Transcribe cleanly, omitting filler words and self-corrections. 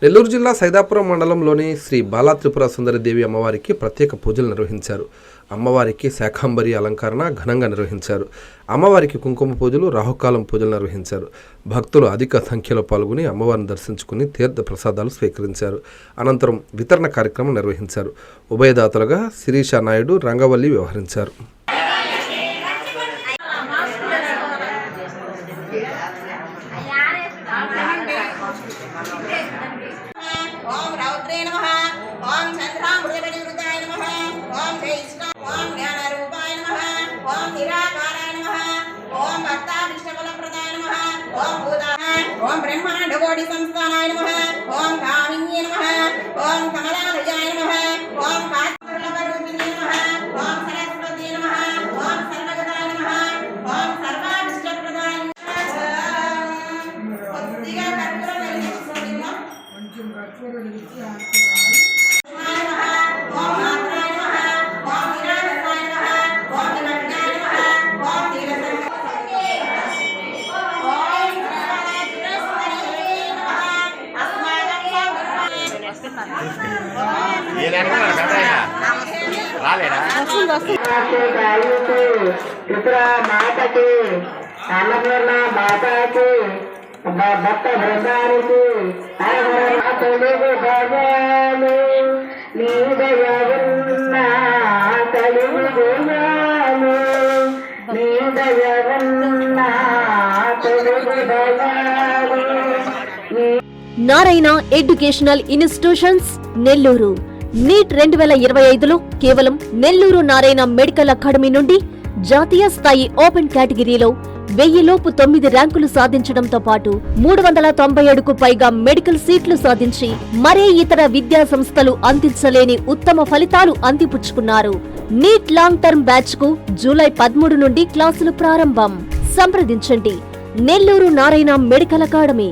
నెల్లూరు జిల్లా సైదాపురం మండలంలోని శ్రీ బాలా త్రిపుర సుందరి దేవి అమ్మవారికి ప్రత్యేక పూజలు నిర్వహించారు. అమ్మవారికి శాకాంబరి అలంకరణ ఘనంగా నిర్వహించారు. అమ్మవారికి కుంకుమ పూజలు, రాహుకాలం పూజలు నిర్వహించారు. భక్తులు అధిక సంఖ్యలో పాల్గొని అమ్మవారిని దర్శించుకుని తీర్థ ప్రసాదాలు స్వీకరించారు. అనంతరం వితరణ కార్యక్రమం నిర్వహించారు. ఉభయదాతలుగా శిరీష నాయుడు, రంగవల్లి వ్యవహరించారు. ओम रौद्रे नमः ओम चंद्रामृतपरिवृताय नमः ओम जयिष्ठा ओम ज्ञानरूपाय नमः ओम निराकाराय नमः ओम भक्ताभीष्टफलप्रदाय नमः ओम भूताः ओम ब्रह्माण्डकोटि संस्थानाय नमः ओम कामिन्ये नमः ओम कमलालयाय नमः ओम कात्यायनरूपिणे नमः ओम सरस्वती नमः ओम सर्वगताय नमः ओम सर्वाभीष्टप्रदाय नमः अन्नपूर्णा माता की भक्त बृंदारी की Narayana educational institutions Nellore. NEET 2025లో కేవలం నెల్లూరు నారాయణ మెడికల్ అకాడమీ నుండి జాతీయ స్థాయి ఓపెన్ కేటగిరీలో 1000 లోపు 9 ర్యాంకులు సాధించడంతో పాటు 397కు పైగా మెడికల్ సీట్లు సాధించి మరే ఇతర విద్యా సంస్థలు అందించలేని ఉత్తమ ఫలితాలు అందిపుచ్చుకున్నారు. నీట్ లాంగ్ టర్మ్ బ్యాచ్ కు జూలై 13 నుండి క్లాసులు ప్రారంభం. సంప్రదించండి నెల్లూరు నారాయణ మెడికల్ అకాడమీ.